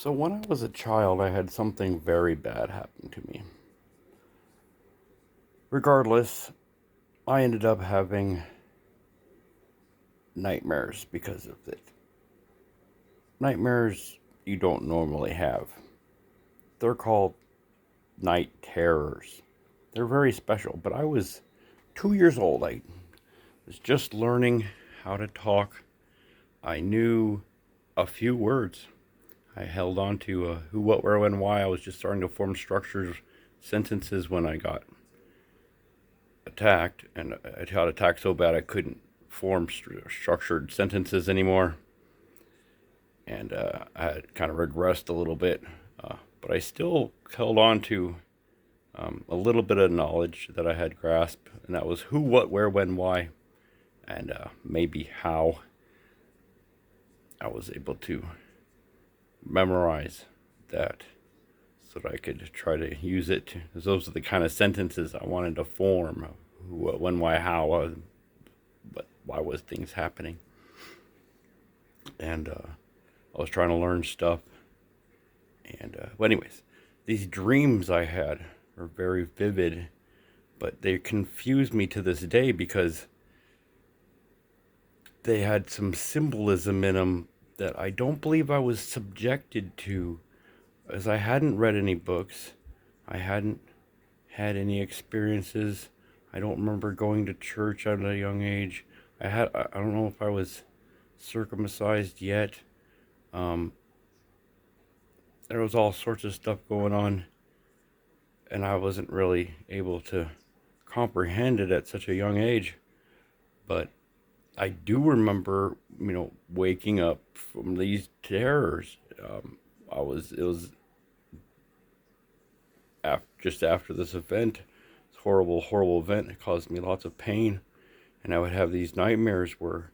So when I was a child, I had something very bad happen to me. Regardless, I ended up having nightmares because of it. Nightmares you don't normally have. They're called night terrors. They're very special, but I was 2 years old. I was just learning how to talk. I knew a few words. I held on to who, what, where, when, why. I was just starting to form structures, sentences when I got attacked, and I got attacked so bad I couldn't form structured sentences anymore, and I had kind of regressed a little bit, but I still held on to a little bit of knowledge that I had grasped, and that was who, what, where, when, why, and maybe how I was able to memorize that so that I could try to use it. Because those are the kind of sentences I wanted to form. Who, what, when, why, how, but why was things happening? And I was trying to learn stuff. And well, anyways, these dreams I had are very vivid, but they confuse me to this day because they had some symbolism in them that I don't believe I was subjected to, as I hadn't read any books, I hadn't had any experiences. I don't remember going to church at a young age. I don't know if I was circumcised yet. Um, there was all sorts of stuff going on, and I wasn't really able to comprehend it at such a young age. But I do remember, waking up from these terrors. It was just after this event, this horrible, horrible event. It caused me lots of pain, and I would have these nightmares where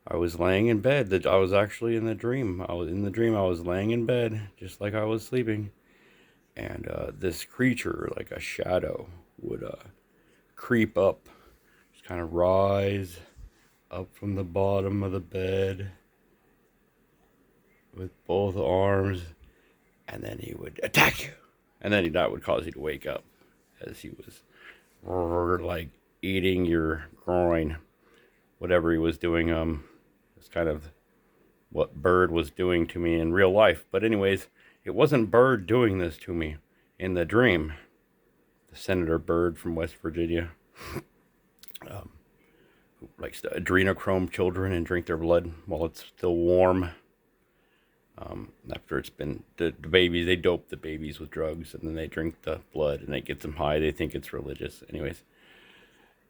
I was laying in bed. That I was actually in the dream. I was in the dream. I was laying in bed, just like I was sleeping, and this creature, like a shadow, would creep up, just kind of rise up from the bottom of the bed with both arms, and then he would attack you, and then that would cause you to wake up as he was like eating your groin, whatever he was doing. It's kind of what Bird was doing to me in real life. But anyways, it wasn't Bird doing this to me in the dream. The Senator Bird from West Virginia, who likes to adrenochrome children and drink their blood while it's still warm. After it's been the babies, they dope the babies with drugs and then they drink the blood and it gets them high. They think it's religious. Anyways,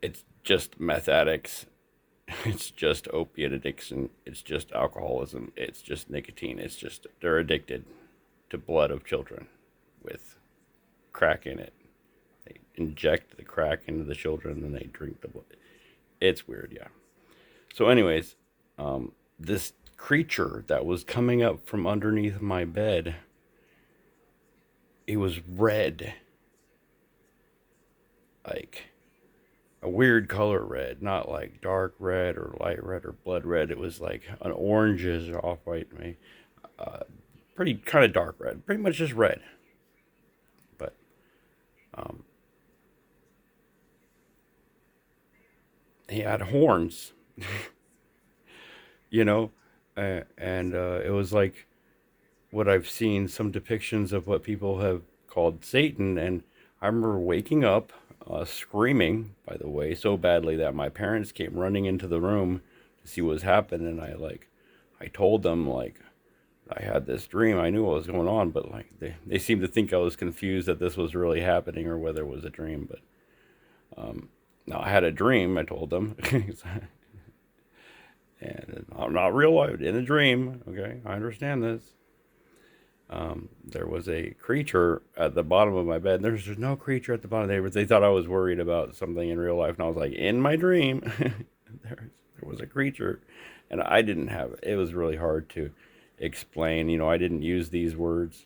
it's just meth addicts. It's just opiate addiction. It's just alcoholism. It's just nicotine. It's just they're addicted to blood of children with crack in it. They inject the crack into the children and then they drink the blood. It's weird, yeah. So, anyways, this creature that was coming up from underneath my bed, it was red, like a weird color red, not like dark red or light red or blood red. It was like an oranges or off white, uh, pretty kind of dark red, pretty much just red. But um, he had horns, you know, and it was like what I've seen some depictions of what people have called Satan. And I remember waking up screaming, by the way, so badly that my parents came running into the room to see what was happening. And I told them like I had this dream. I knew what was going on, but like they seemed to think I was confused that this was really happening or whether it was a dream. But no, I had a dream. I told them, and I'm not real life in a dream. Okay, I understand this. There was a creature at the bottom of my bed. There's no creature at the bottom. They thought I was worried about something in real life, and I was like, in my dream, there was a creature, and I didn't have it. It was really hard to explain. I didn't use these words.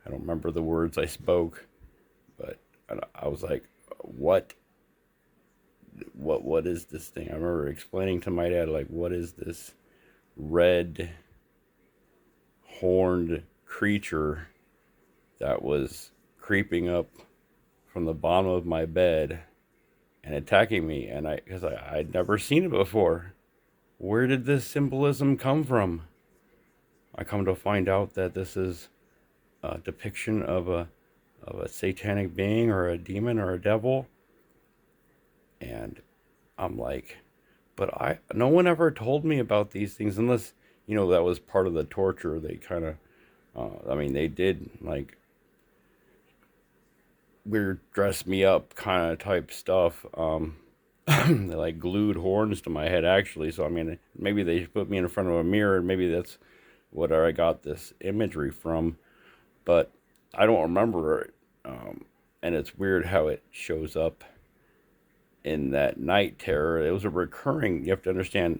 I don't remember the words I spoke, but I was like, what? What is this thing? I remember explaining to my dad, like, what is this red horned creature that was creeping up from the bottom of my bed and attacking me, and because I'd never seen it before. Where did this symbolism come from? I come to find out that this is a depiction of a satanic being or a demon or a devil, and I'm like, but no one ever told me about these things unless that was part of the torture. They kind of, I mean, they did like weird dress me up kind of type stuff. They like glued horns to my head actually. So I mean, maybe they put me in front of a mirror, and maybe that's what I got this imagery from. But I don't remember it. And it's weird how it shows up in that night terror. It was a recurring. You have to understand,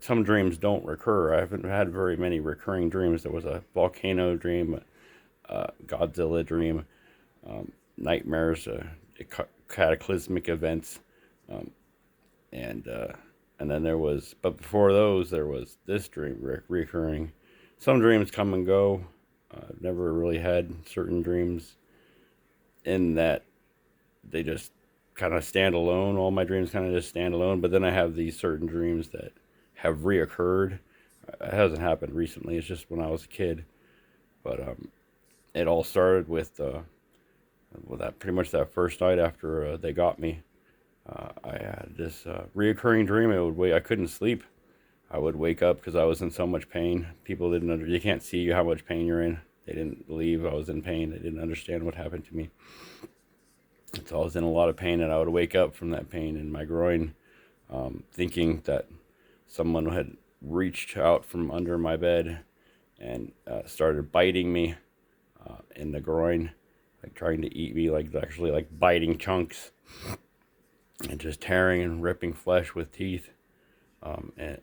some dreams don't recur. I haven't had very many recurring dreams. There was a volcano dream, a Godzilla dream, nightmares, cataclysmic events, um, and and then there was. But before those, there was this dream recurring. Some dreams come and go. I've never really had certain dreams in that they just kind of stand alone. All my dreams kind of just stand alone. But then I have these certain dreams that have reoccurred. It hasn't happened recently. It's just when I was a kid. But it all started with that pretty much that first night after they got me. I had this reoccurring dream. I couldn't sleep. I would wake up because I was in so much pain. People didn't you can't see how much pain you're in. They didn't believe I was in pain. They didn't understand what happened to me. So I was in a lot of pain, and I would wake up from that pain in my groin, thinking that someone had reached out from under my bed and started biting me in the groin, like trying to eat me, like actually like biting chunks and just tearing and ripping flesh with teeth, and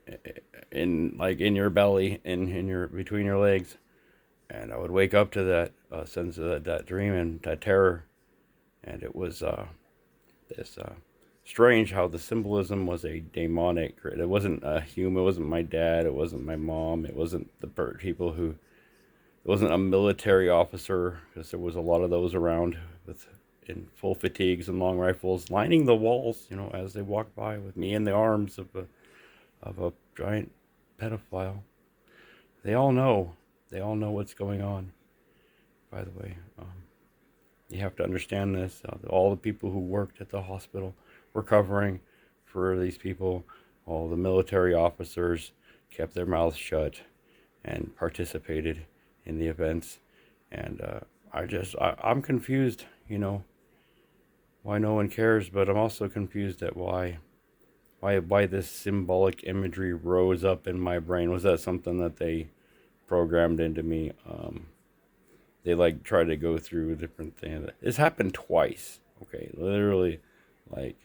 in like in your belly, in your between your legs. And I would wake up to that sense of that dream and that terror, and it was this strange how the symbolism was a demonic. It wasn't a human. It wasn't my dad. It wasn't my mom. It wasn't the people who. It wasn't a military officer, because there was a lot of those around with in full fatigues and long rifles lining the walls. As they walked by with me in the arms of a giant pedophile. They all know. They all know what's going on. By the way. You have to understand this. All the people who worked at the hospital were covering for these people. All the military officers kept their mouths shut and participated in the events. And I'm confused, why no one cares. But I'm also confused at why this symbolic imagery rose up in my brain. Was that something that they programmed into me? They like try to go through different things. This happened twice. Okay, literally, like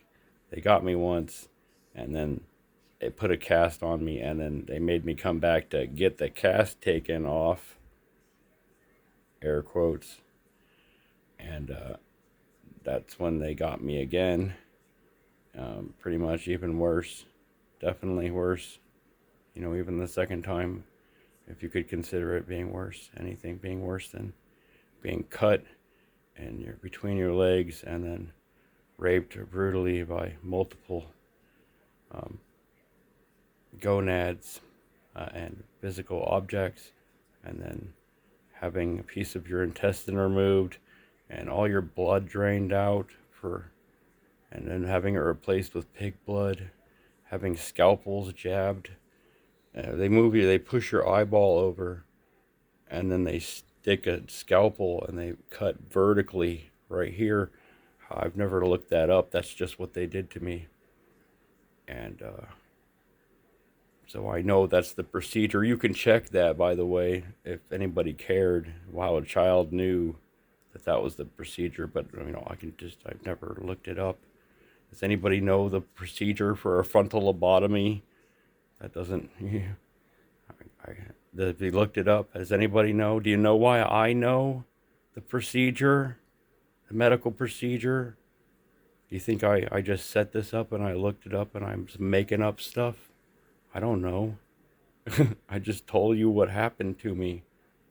they got me once, and then they put a cast on me, and then they made me come back to get the cast taken off. Air quotes. And that's when they got me again. Pretty much even worse, definitely worse. Even the second time, if you could consider it being worse, anything being worse than being cut and you're between your legs and then raped brutally by multiple gonads and physical objects, and then having a piece of your intestine removed and all your blood drained out and then having it replaced with pig blood, having scalpels jabbed. They push your eyeball over, and then they stick a scalpel and they cut vertically right here. I've never looked that up. That's just what they did to me. And so I know that's the procedure. You can check that, by the way, if anybody cared. Wow, a child knew that was the procedure. But I've never looked it up. Does anybody know the procedure for a frontal lobotomy? That doesn't. If you looked it up, does anybody know? Do you know why I know the procedure, the medical procedure? Do you think I just set this up and I looked it up and I'm just making up stuff? I don't know. I just told you what happened to me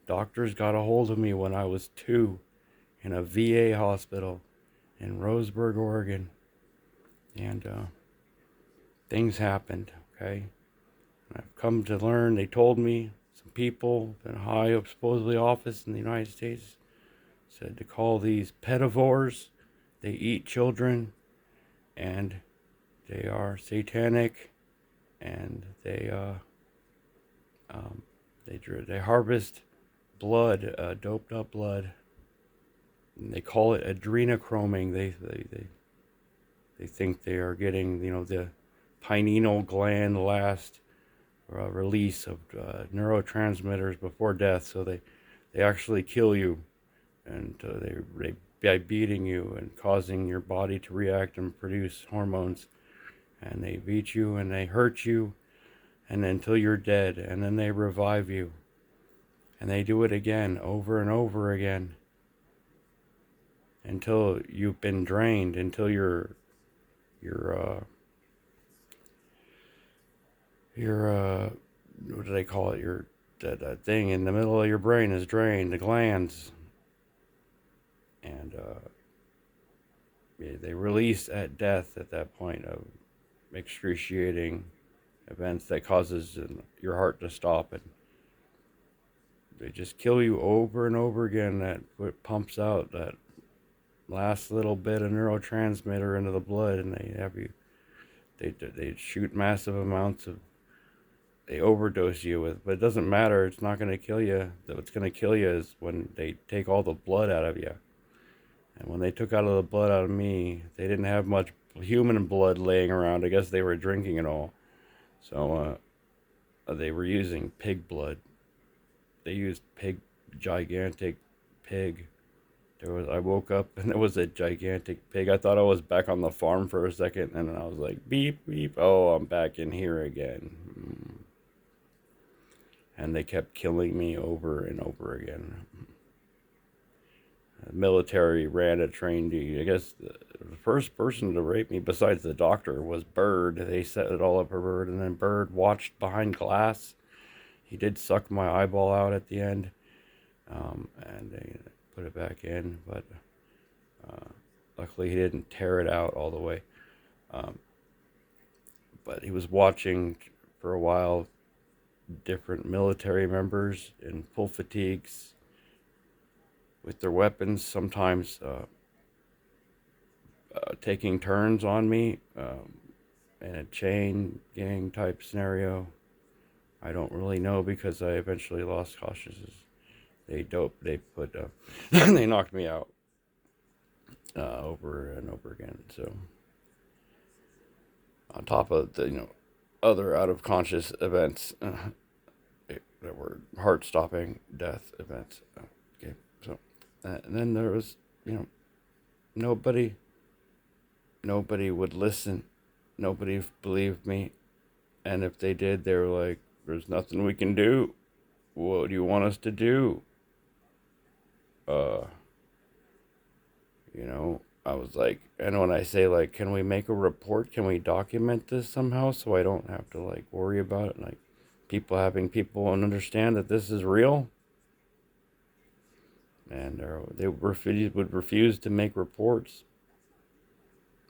Doctors got a hold of me when I was 2 in a VA hospital in Roseburg, Oregon. And things happened, okay? I've come to learn, they told me, some people in high up supposedly office in the United States said to call these pedivores. They eat children and they are satanic, and um, they harvest blood, doped up blood. And they call it adrenochroming. They think they are getting, the pineal gland last release of neurotransmitters before death. So they actually kill you, and they by beating you and causing your body to react and produce hormones. And they beat you and they hurt you, and until you're dead, and then they revive you, and they do it again over and over again until you've been drained, until your what do they call it, your that thing in the middle of your brain is drained, the glands. And they release at death at that point of excruciating events that causes your heart to stop, and they just kill you over and over again. That what pumps out that last little bit of neurotransmitter into the blood, and they shoot massive amounts of, they overdose you with, but it doesn't matter, it's not going to kill you. What's going to kill you is when they take all the blood out of you. And when they took out of the blood out of me, they didn't have much human blood laying around. I guess they were drinking it all. So they were using pig blood. They used gigantic pig. I woke up and there was a gigantic pig. I thought I was back on the farm for a second, and then I was like, beep, beep. Oh, I'm back in here again. And they kept killing me over and over again. The military ran a train. I guess the first person to rape me besides the doctor was Bird. They set it all up for Bird, and then Bird watched behind glass. He did suck my eyeball out at the end, and they put it back in, but luckily he didn't tear it out all the way. But he was watching for a while different military members in full fatigues with their weapons, sometimes taking turns on me in a chain gang type scenario. I don't really know because I eventually lost consciousness. They put, they knocked me out over and over again. So on top of the, other out of conscious events that were heart stopping death events. Okay, so and then there was, nobody would listen. Nobody believed me, and if they did, they were like, "There's nothing we can do. What do you want us to do?" I was like, and when I say, like, can we make a report? Can we document this somehow so I don't have to, like, worry about it? Like, having people understand that this is real? And they would refuse to make reports.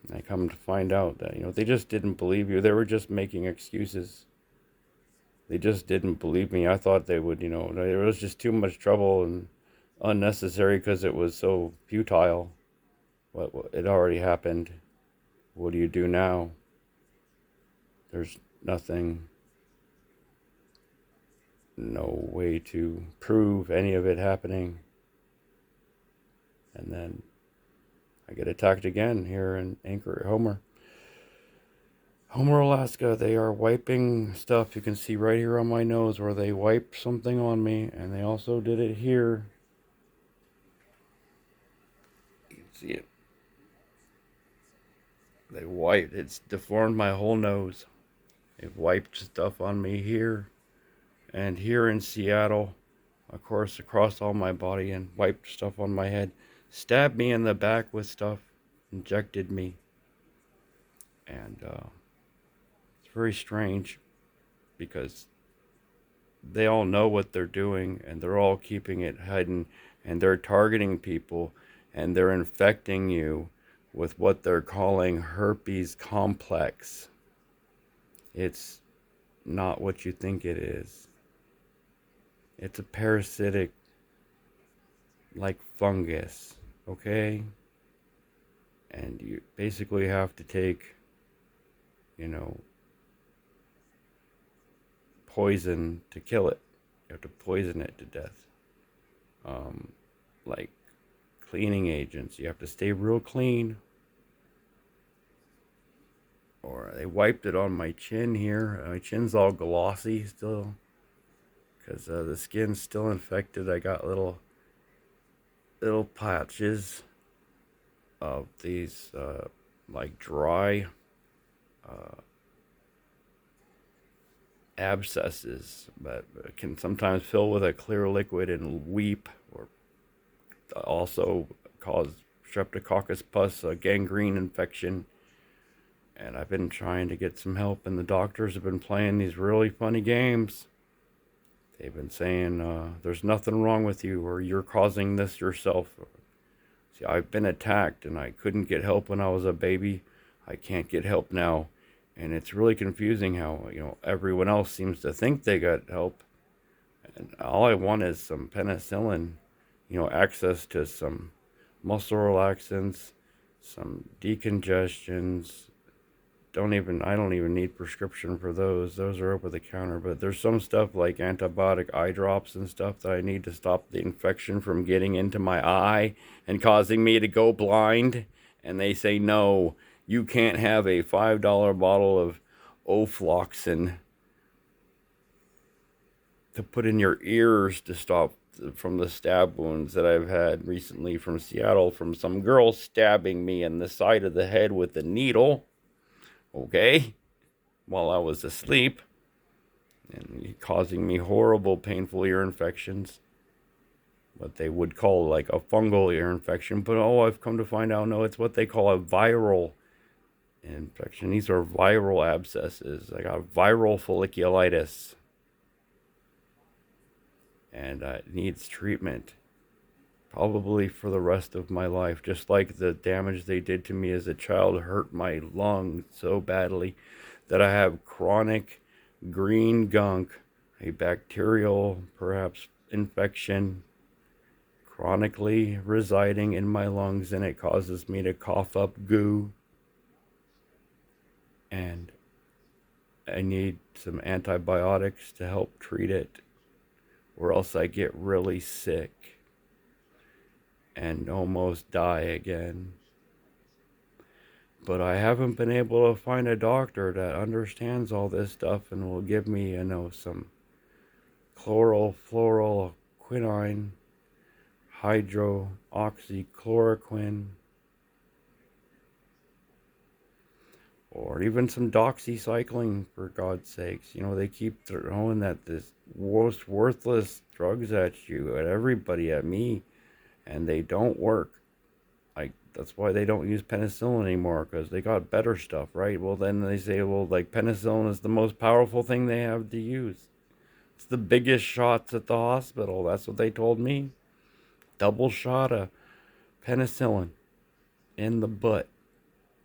And I come to find out that, they just didn't believe you. They were just making excuses. They just didn't believe me. I thought they would, there was just too much trouble and unnecessary because it was so futile. What it already happened. What do you do now? There's nothing, no way to prove any of it happening. And then I get attacked again here in Homer, Alaska. They are wiping stuff. You can see right here on my nose where they wiped something on me, and they also did it here. You can see it. They wiped, it's deformed my whole nose. They've wiped stuff on me here and here in Seattle, of course, across all my body, and wiped stuff on my head, stabbed me in the back with stuff, injected me. And it's very strange because they all know what they're doing, and they're all keeping it hidden, and they're targeting people, and they're infecting you with what they're calling herpes complex. It's not what you think it is. It's a parasitic, like fungus, okay? And you basically have to take, you know, poison to kill it. You have to poison it to death. Um, like cleaning agents, you have to stay real clean. Or they wiped it on my chin here. My chin's all glossy still because the skin's still infected. I got little patches of these like dry uh, abscesses that can sometimes fill with a clear liquid and weep, or also cause streptococcus pus, a gangrene infection. And I've been trying to get some help, and the doctors have been playing these really funny games. They've been saying there's nothing wrong with you, or you're causing this yourself. See, I've been attacked, and I couldn't get help when I was a baby. I can't get help now, and it's really confusing how everyone else seems to think they got help, and all I want is some penicillin, access to some muscle relaxants, some decongestions. I don't even need prescription for those. Those are over the counter. But there's some stuff like antibiotic eye drops and stuff that I need to stop the infection from getting into my eye and causing me to go blind. And they say, no, you can't have a $5 bottle of ofloxacin to put in your ears to stop from the stab wounds that I've had recently from Seattle, from some girl stabbing me in the side of the head with a needle. Okay, while I was asleep, and causing me horrible, painful ear infections. What they would call like a fungal ear infection, but I've come to find out, no, it's what they call a viral infection. These are viral abscesses. I got viral folliculitis, and it needs treatment, probably for the rest of my life. Just like the damage they did to me as a child hurt my lungs so badly that I have chronic green gunk, a bacterial, perhaps, infection chronically residing in my lungs, and it causes me to cough up goo. And I need some antibiotics to help treat it, or else I get really sick and almost die again. But I haven't been able to find a doctor that understands all this stuff and will give me, some chlorofluoroquine, hydroxychloroquine, or even some doxycycline, for God's sakes. They keep throwing this most worthless drugs at you, at everybody, at me, and they don't work. Like, that's why they don't use penicillin anymore, because they got better stuff, right? Well, then they say, well, like, penicillin is the most powerful thing they have to use. It's the biggest shots at the hospital. That's what they told me. Double shot of penicillin in the butt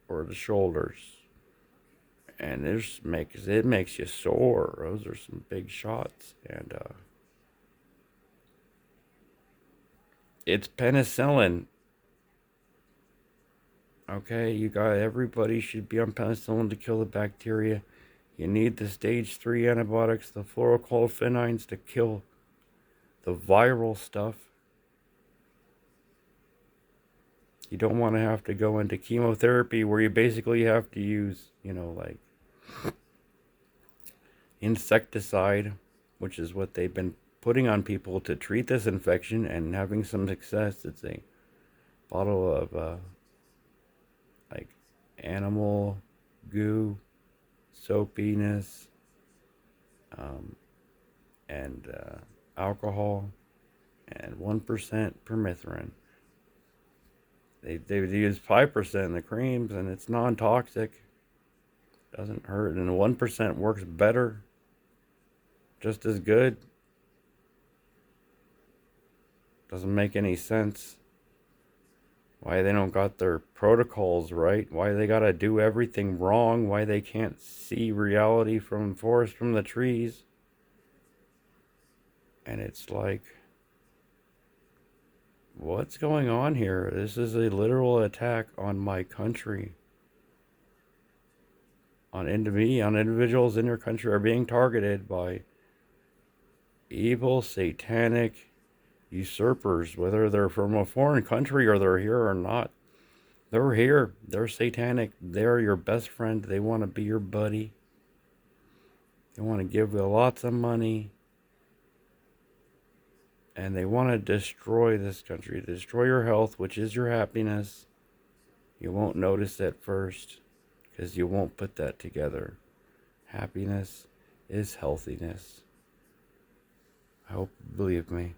or the shoulders. And it makes you sore. Those are some big shots. And it's penicillin. Okay, everybody should be on penicillin to kill the bacteria. You need the stage 3 antibiotics, the fluorocolphinines, to kill the viral stuff. You don't want to have to go into chemotherapy where you basically have to use, like insecticide, which is what they've been putting on people to treat this infection and having some success. It's a bottle of like animal goo, soapiness, and alcohol, and 1% permethrin. They use 5% in the creams, and it's non-toxic. Doesn't hurt, and 1% works better. just as good. Doesn't make any sense. Why they don't got their protocols right, why they gotta do everything wrong, why they can't see reality from forest from the trees. And it's like, what's going on here? This is a literal attack on my country. On individuals in your country are being targeted by evil, satanic usurpers, whether they're from a foreign country or they're here or not. They're here. They're satanic. They're your best friend. They want to be your buddy. They want to give you lots of money. And they want to destroy this country, destroy your health, which is your happiness. You won't notice at first because you won't put that together. Happiness is healthiness. I hope you believe me.